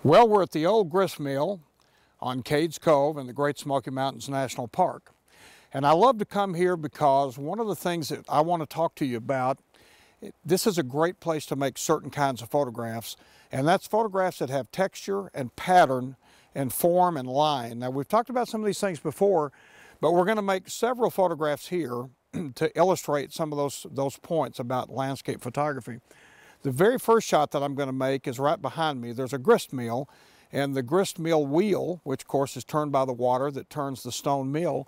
Well, we're at the old grist mill on Cades Cove in the Great Smoky Mountains National Park. And I love to come here because one of the things that I want to talk to you about, this is a great place to make certain kinds of photographs, and that's photographs that have texture and pattern and form and line. Now, we've talked about some of these things before, but we're going to make several photographs here to illustrate some of those points about landscape photography. The very first shot that I'm going to make is right behind me. There's a grist mill, and the grist mill wheel, which of course is turned by the water that turns the stone mill,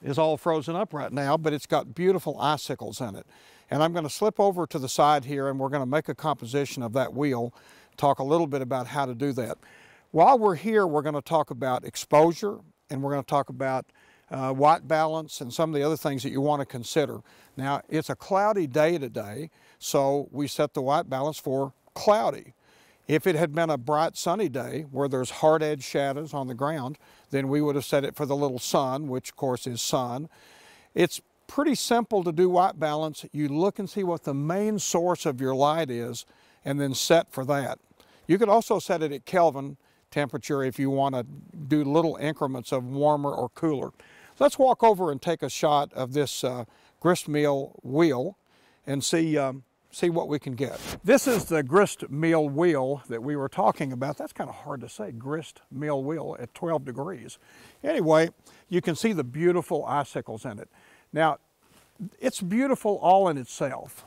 is all frozen up right now, but it's got beautiful icicles in it. And I'm going to slip over to the side here, and we're going to make a composition of that wheel, talk a little bit about how to do that. While we're here, we're going to talk about exposure, and we're going to talk about white balance and some of the other things that you want to consider. Now, it's a cloudy day today, so we set the white balance for cloudy. If it had been a bright sunny day where there's hard edge shadows on the ground, then we would have set it for the little sun, which of course is sun. It's pretty simple to do white balance. You look and see what the main source of your light is and then set for that. You could also set it at Kelvin temperature if you want to do little increments of warmer or cooler. Let's walk over and take a shot of this grist mill wheel and see what we can get. This is the grist mill wheel that we were talking about. That's kind of hard to say, grist mill wheel at 12 degrees. Anyway, you can see the beautiful icicles in it. Now, it's beautiful all in itself,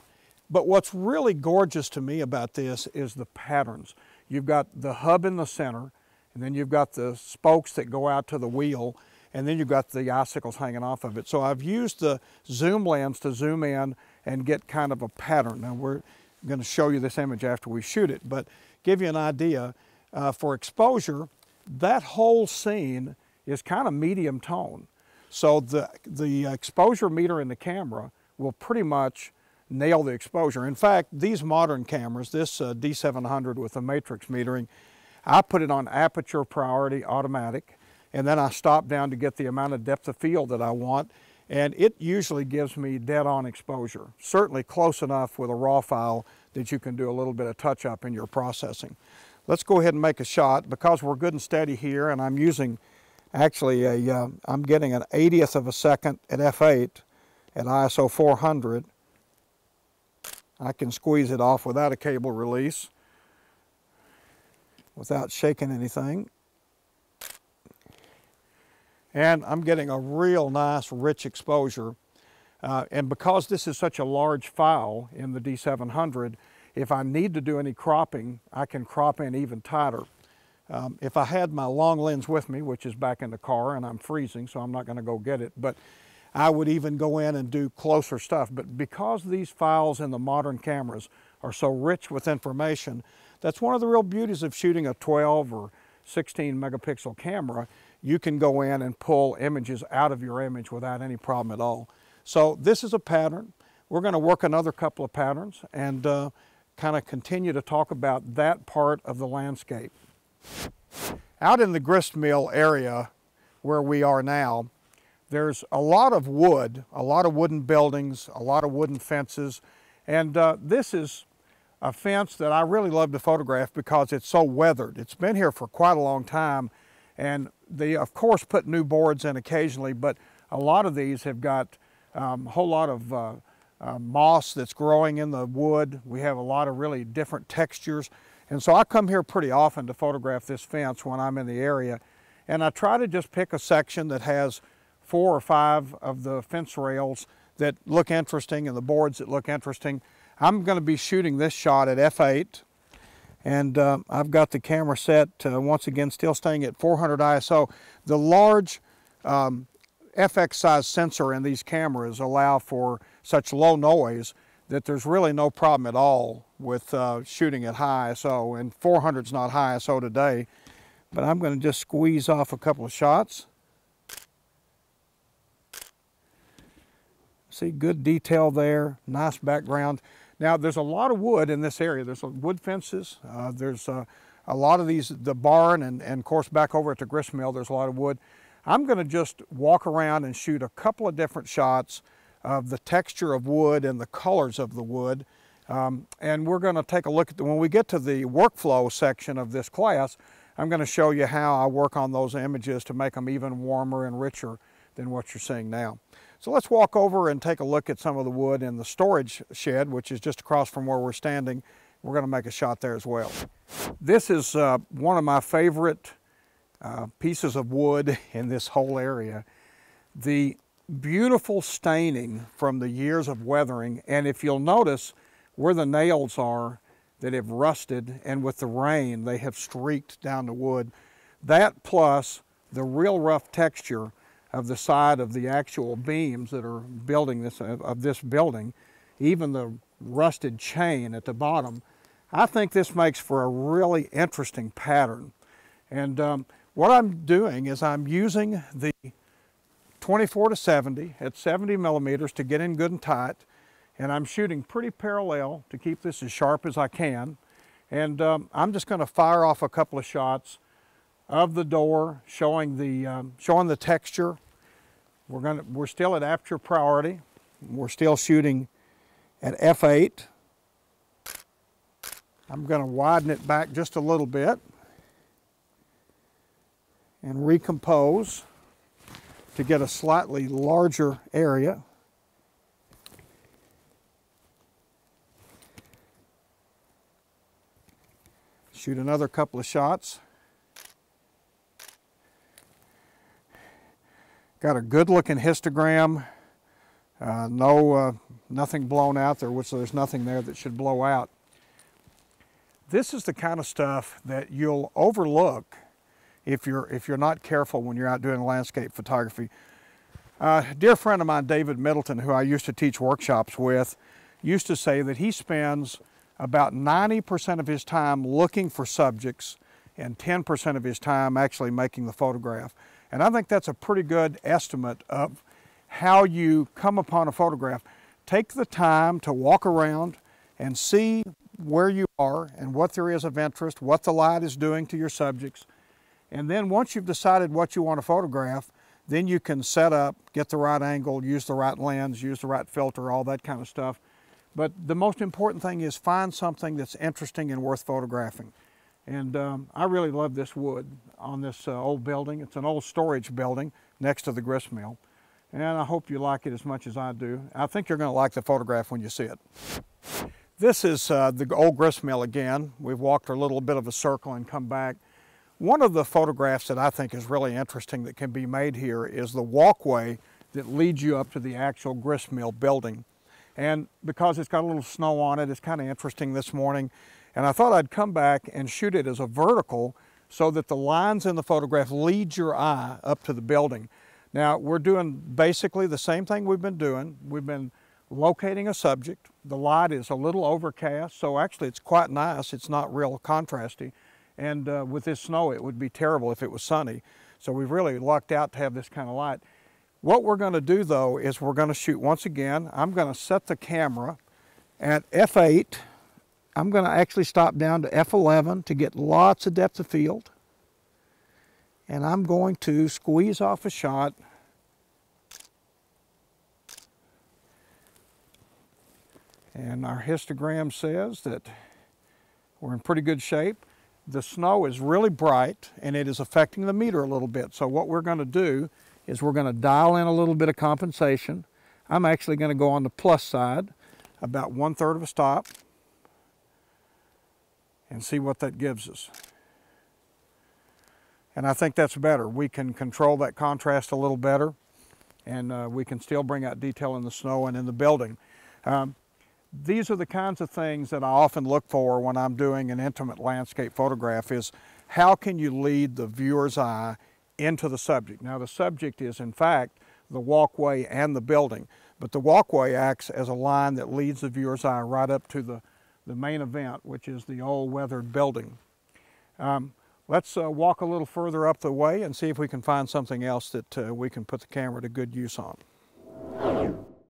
but what's really gorgeous to me about this is the patterns. You've got the hub in the center, and then you've got the spokes that go out to the wheel, and then you've got the icicles hanging off of it. So I've used the zoom lens to zoom in and get kind of a pattern. Now we're going to show you this image after we shoot it, but give you an idea. For exposure, that whole scene is kind of medium tone. So the exposure meter in the camera will pretty much nail the exposure. In fact, these modern cameras, this D700 with the matrix metering, I put it on aperture priority automatic, and then I stop down to get the amount of depth of field that I want, and it usually gives me dead-on exposure. Certainly close enough with a raw file that you can do a little bit of touch-up in your processing. Let's go ahead and make a shot. Because we're good and steady here, and I'm using actually I'm getting an 80th of a second at f8 at ISO 400. I can squeeze it off without a cable release, without shaking anything. And I'm getting a real nice rich exposure. And because this is such a large file in the D700, if I need to do any cropping, I can crop in even tighter. If I had my long lens with me, which is back in the car, and I'm freezing, so I'm not going to go get it, but I would even go in and do closer stuff. But because these files in the modern cameras are so rich with information, that's one of the real beauties of shooting a 12 or 16 megapixel camera. You can go in and pull images out of your image without any problem at all. So this is a pattern. We're going to work another couple of patterns and kind of continue to talk about that part of the landscape. Out in the grist mill area where we are now, there's a lot of wood, a lot of wooden buildings, a lot of wooden fences, and this is a fence that I really love to photograph because it's so weathered. It's been here for quite a long time, and they of course put new boards in occasionally, but a lot of these have got a whole lot of moss that's growing in the wood. We have a lot of really different textures, and so I come here pretty often to photograph this fence when I'm in the area, and I try to just pick a section that has 4 or 5 of the fence rails that look interesting and the boards that look interesting. I'm going to be shooting this shot at f8, and I've got the camera set, once again, still staying at 400 ISO. The large FX size sensor in these cameras allow for such low noise that there's really no problem at all with shooting at high ISO, and 400 is not high ISO today. But I'm going to just squeeze off a couple of shots. See, good detail there, nice background. Now, there's a lot of wood in this area. There's wood fences. There's a lot of these, the barn, and of course back over at the grist mill, there's a lot of wood. I'm going to just walk around and shoot a couple of different shots of the texture of wood and the colors of the wood And we're going to take a look at when we get to the workflow section of this class, I'm going to show you how I work on those images to make them even warmer and richer than what you're seeing now. So let's walk over and take a look at some of the wood in the storage shed, which is just across from where we're standing. We're going to make a shot there as well. This is one of my favorite pieces of wood in this whole area. The beautiful staining from the years of weathering, and if you'll notice where the nails are that have rusted, and with the rain they have streaked down the wood. That plus the real rough texture of the side of the actual beams that are building this building, even the rusted chain at the bottom, I think this makes for a really interesting pattern. And what I'm doing is I'm using the 24-70 at 70 millimeters to get in good and tight, and I'm shooting pretty parallel to keep this as sharp as I can. And I'm just going to fire off a couple of shots of the door, showing the texture. We're still at aperture priority. We're still shooting at f8. I'm going to widen it back just a little bit and recompose to get a slightly larger area. Shoot another couple of shots. Got a good looking histogram. Nothing blown out there, which there's nothing there that should blow out. This is the kind of stuff that you'll overlook if you're not careful when you're out doing landscape photography. A dear friend of mine, David Middleton, who I used to teach workshops with, used to say that he spends about 90% of his time looking for subjects and 10% of his time actually making the photograph. And I think that's a pretty good estimate of how you come upon a photograph. Take the time to walk around and see where you are and what there is of interest, what the light is doing to your subjects. And then once you've decided what you want to photograph, then you can set up, get the right angle, use the right lens, use the right filter, all that kind of stuff. But the most important thing is find something that's interesting and worth photographing. And I really love this wood on this old building. It's an old storage building next to the grist mill. And I hope you like it as much as I do. I think you're going to like the photograph when you see it. This is the old grist mill again. We've walked a little bit of a circle and come back. One of the photographs that I think is really interesting that can be made here is the walkway that leads you up to the actual grist mill building. And because it's got a little snow on it, it's kind of interesting this morning. And I thought I'd come back and shoot it as a vertical so that the lines in the photograph lead your eye up to the building. Now, we're doing basically the same thing we've been doing. We've been locating a subject. The light is a little overcast, so actually it's quite nice. It's not real contrasty. And with this snow, it would be terrible if it was sunny. So we've really lucked out to have this kind of light. What we're going to do, though, is we're going to shoot once again. I'm going to set the camera at f8. I'm going to actually stop down to f11 to get lots of depth of field. And I'm going to squeeze off a shot. And our histogram says that we're in pretty good shape. The snow is really bright and it is affecting the meter a little bit. So what we're going to do is we're going to dial in a little bit of compensation. I'm actually going to go on the plus side, about 1/3 of a stop, and see what that gives us. And I think that's better. We can control that contrast a little better, and we can still bring out detail in the snow and in the building. These are the kinds of things that I often look for when I'm doing an intimate landscape photograph, is how can you lead the viewer's eye into the subject. Now the subject is in fact the walkway and the building, but the walkway acts as a line that leads the viewer's eye right up to the main event, which is the old weathered building. Let's walk a little further up the way and see if we can find something else that we can put the camera to good use on.